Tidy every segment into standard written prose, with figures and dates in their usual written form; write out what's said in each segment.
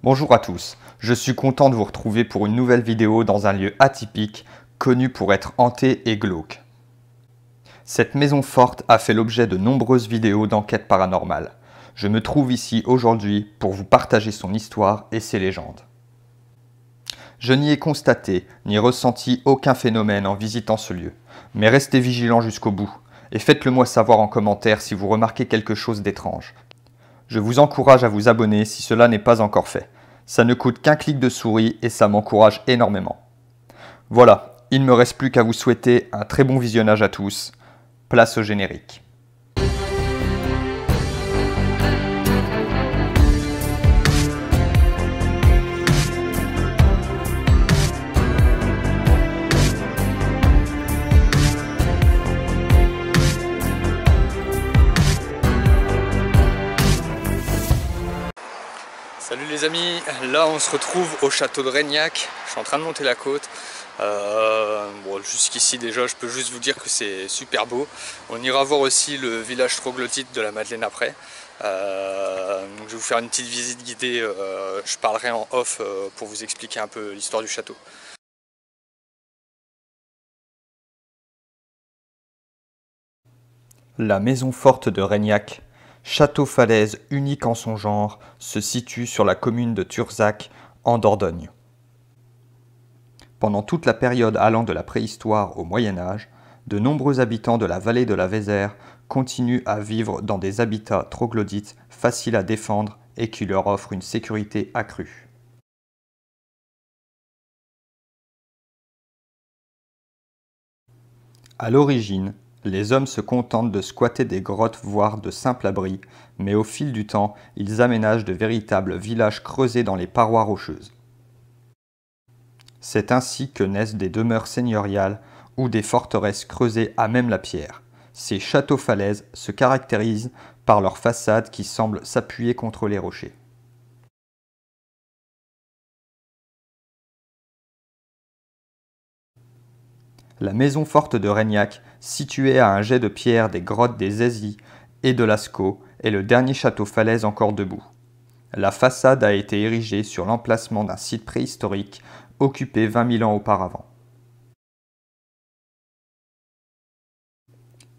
Bonjour à tous, je suis content de vous retrouver pour une nouvelle vidéo dans un lieu atypique, connu pour être hanté et glauque. Cette maison forte a fait l'objet de nombreuses vidéos d'enquête paranormale. Je me trouve ici aujourd'hui pour vous partager son histoire et ses légendes. Je n'y ai constaté ni ressenti aucun phénomène en visitant ce lieu, mais restez vigilants jusqu'au bout et faites-le moi savoir en commentaire si vous remarquez quelque chose d'étrange. Je vous encourage à vous abonner si cela n'est pas encore fait. Ça ne coûte qu'un clic de souris et ça m'encourage énormément. Voilà, il ne me reste plus qu'à vous souhaiter un très bon visionnage à tous. Place au générique. Salut les amis, là on se retrouve au château de Reignac. Je suis en train de monter la côte. Jusqu'ici déjà je peux juste vous dire que c'est super beau. On ira voir aussi le village troglodyte de la Madeleine après. Donc je vais vous faire une petite visite guidée, je parlerai en off pour vous expliquer un peu l'histoire du château. La maison forte de Reignac, château-falaise unique en son genre, se situe sur la commune de Turzac, en Dordogne. Pendant toute la période allant de la préhistoire au Moyen-Âge, de nombreux habitants de la vallée de la Vézère continuent à vivre dans des habitats troglodytes faciles à défendre et qui leur offrent une sécurité accrue. À l'origine, les hommes se contentent de squatter des grottes voire de simples abris, mais au fil du temps, ils aménagent de véritables villages creusés dans les parois rocheuses. C'est ainsi que naissent des demeures seigneuriales ou des forteresses creusées à même la pierre. Ces châteaux-falaises se caractérisent par leurs façades qui semblent s'appuyer contre les rochers. La maison forte de Reignac, située à un jet de pierre des grottes des Aisies et de Lascaux, est le dernier château-falaise encore debout. La façade a été érigée sur l'emplacement d'un site préhistorique occupé 20 000 ans auparavant.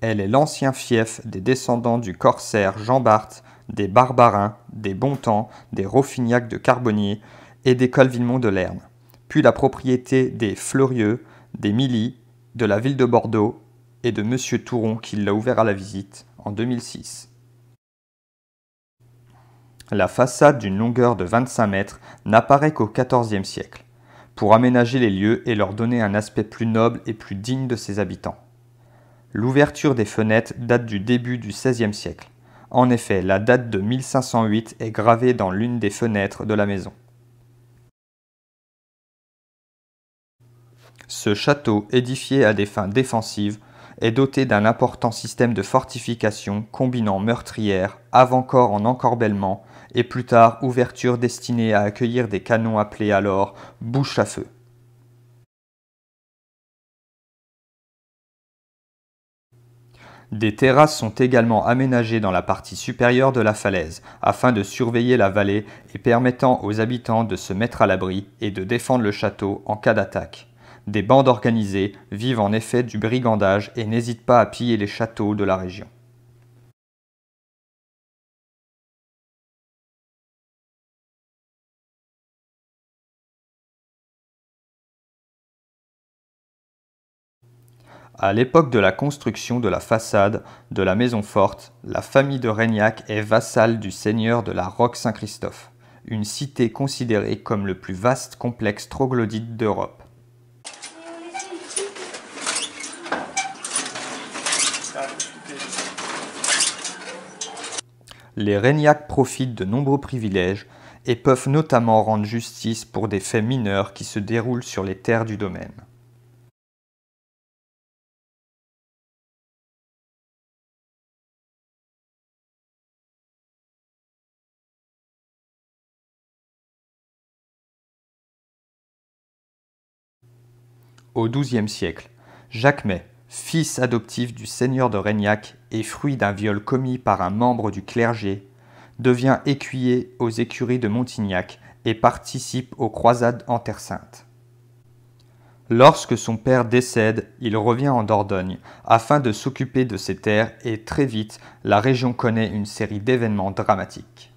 Elle est l'ancien fief des descendants du corsaire Jean Bart, des Barbarins, des Bontemps, des Rofignac de Carbonnier et des Colvillemont de Lerne, puis la propriété des Fleurieux, des Milly, de la ville de Bordeaux et de Monsieur Touron qui l'a ouvert à la visite en 2006. La façade d'une longueur de 25 mètres n'apparaît qu'au XIVe siècle, pour aménager les lieux et leur donner un aspect plus noble et plus digne de ses habitants. L'ouverture des fenêtres date du début du XVIe siècle. En effet, la date de 1508 est gravée dans l'une des fenêtres de la maison. Ce château, édifié à des fins défensives, est doté d'un important système de fortification combinant meurtrières, avant-corps en encorbellement et plus tard ouverture destinée à accueillir des canons appelés alors bouches à feu. Des terrasses sont également aménagées dans la partie supérieure de la falaise afin de surveiller la vallée et permettant aux habitants de se mettre à l'abri et de défendre le château en cas d'attaque. Des bandes organisées vivent en effet du brigandage et n'hésitent pas à piller les châteaux de la région. À l'époque de la construction de la façade de la maison forte, la famille de Reignac est vassale du seigneur de la Roque-Saint-Christophe, une cité considérée comme le plus vaste complexe troglodyte d'Europe. Les Reignac profitent de nombreux privilèges et peuvent notamment rendre justice pour des faits mineurs qui se déroulent sur les terres du domaine. Au XIIe siècle, Jacques May, fils adoptif du seigneur de Reignac et fruit d'un viol commis par un membre du clergé, devient écuyer aux écuries de Montignac et participe aux croisades en Terre Sainte. Lorsque son père décède, il revient en Dordogne afin de s'occuper de ses terres et très vite, la région connaît une série d'événements dramatiques.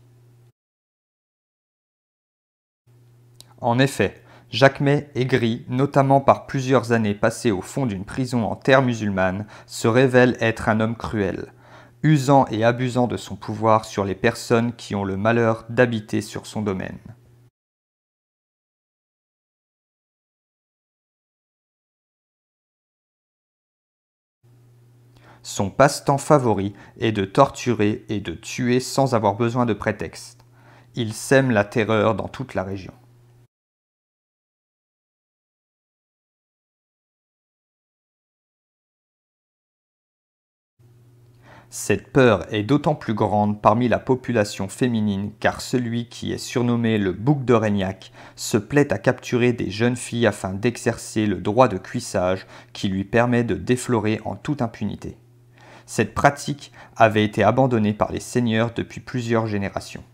En effet, Jacquemet, aigri notamment par plusieurs années passées au fond d'une prison en terre musulmane, se révèle être un homme cruel, usant et abusant de son pouvoir sur les personnes qui ont le malheur d'habiter sur son domaine. Son passe-temps favori est de torturer et de tuer sans avoir besoin de prétexte. Il sème la terreur dans toute la région. Cette peur est d'autant plus grande parmi la population féminine car celui qui est surnommé le bouc de Reignac se plaît à capturer des jeunes filles afin d'exercer le droit de cuissage qui lui permet de déflorer en toute impunité. Cette pratique avait été abandonnée par les seigneurs depuis plusieurs générations.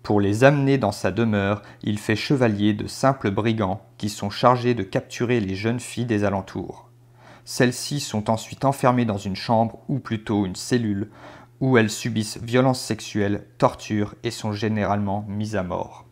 Pour les amener dans sa demeure, il fait chevalier de simples brigands qui sont chargés de capturer les jeunes filles des alentours. Celles-ci sont ensuite enfermées dans une chambre, ou plutôt une cellule, où elles subissent violences sexuelles, tortures et sont généralement mises à mort.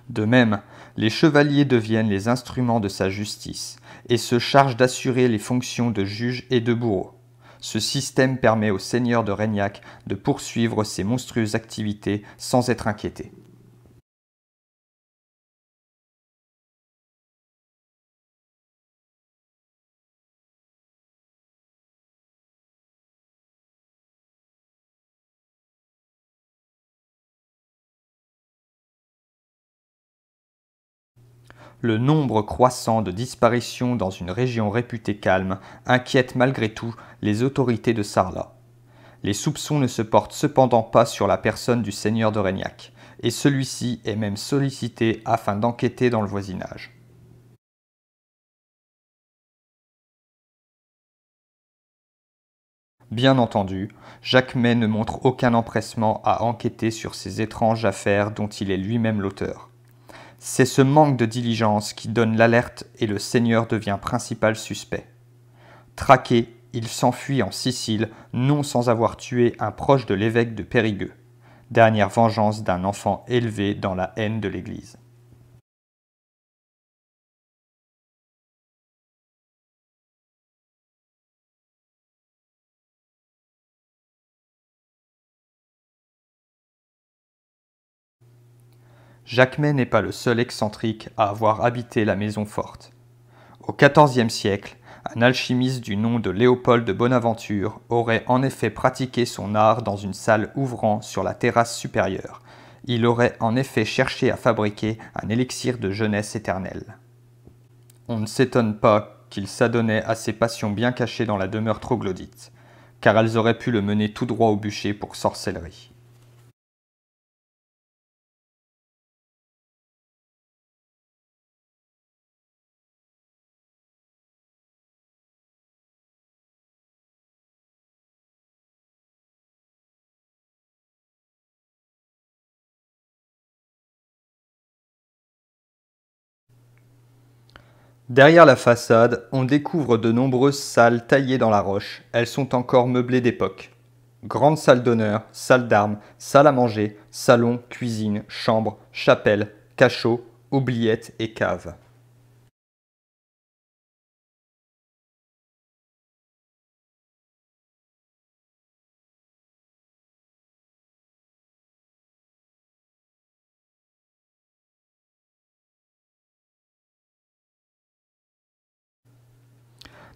De même, les chevaliers deviennent les instruments de sa justice et se chargent d'assurer les fonctions de juge et de bourreau. Ce système permet au seigneur de Reignac de poursuivre ses monstrueuses activités sans être inquiété. Le nombre croissant de disparitions dans une région réputée calme inquiète malgré tout les autorités de Sarlat. Les soupçons ne se portent cependant pas sur la personne du seigneur de Reignac, et celui-ci est même sollicité afin d'enquêter dans le voisinage. Bien entendu, Jacquemet ne montre aucun empressement à enquêter sur ces étranges affaires dont il est lui-même l'auteur. C'est ce manque de diligence qui donne l'alerte et le seigneur devient principal suspect. Traqué, il s'enfuit en Sicile, non sans avoir tué un proche de l'évêque de Périgueux, dernière vengeance d'un enfant élevé dans la haine de l'Église. Jacquemet n'est pas le seul excentrique à avoir habité la maison forte. Au XIVe siècle, un alchimiste du nom de Léopold de Bonaventure aurait en effet pratiqué son art dans une salle ouvrant sur la terrasse supérieure. Il aurait en effet cherché à fabriquer un élixir de jeunesse éternelle. On ne s'étonne pas qu'il s'adonnait à ces passions bien cachées dans la demeure troglodyte, car elles auraient pu le mener tout droit au bûcher pour sorcellerie. Derrière la façade, on découvre de nombreuses salles taillées dans la roche. Elles sont encore meublées d'époque. Grande salle d'honneur, salle d'armes, salle à manger, salon, cuisine, chambre, chapelle, cachot, oubliette et cave.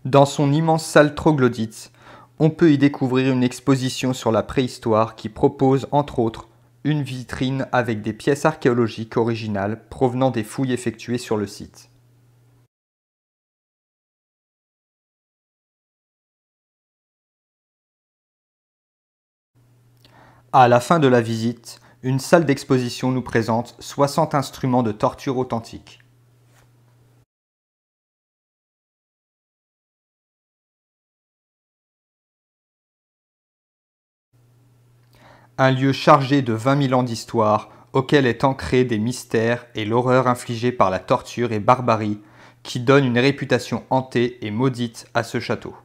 Dans son immense salle troglodyte, on peut y découvrir une exposition sur la préhistoire qui propose, entre autres, une vitrine avec des pièces archéologiques originales provenant des fouilles effectuées sur le site. À la fin de la visite, une salle d'exposition nous présente 60 instruments de torture authentiques. Un lieu chargé de 20 000 ans d'histoire, auquel est ancré des mystères et l'horreur infligée par la torture et barbarie, qui donne une réputation hantée et maudite à ce château.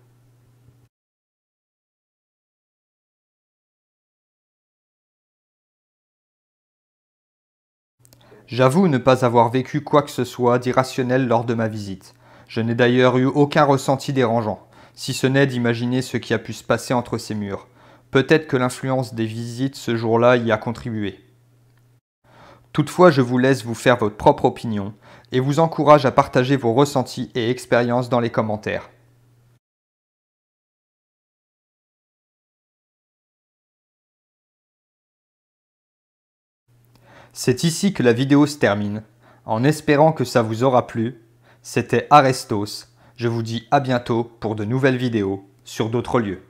J'avoue ne pas avoir vécu quoi que ce soit d'irrationnel lors de ma visite. Je n'ai d'ailleurs eu aucun ressenti dérangeant, si ce n'est d'imaginer ce qui a pu se passer entre ces murs. Peut-être que l'influence des visites ce jour-là y a contribué. Toutefois, je vous laisse vous faire votre propre opinion et vous encourage à partager vos ressentis et expériences dans les commentaires. C'est ici que la vidéo se termine. En espérant que ça vous aura plu, c'était Arestos. Je vous dis à bientôt pour de nouvelles vidéos sur d'autres lieux.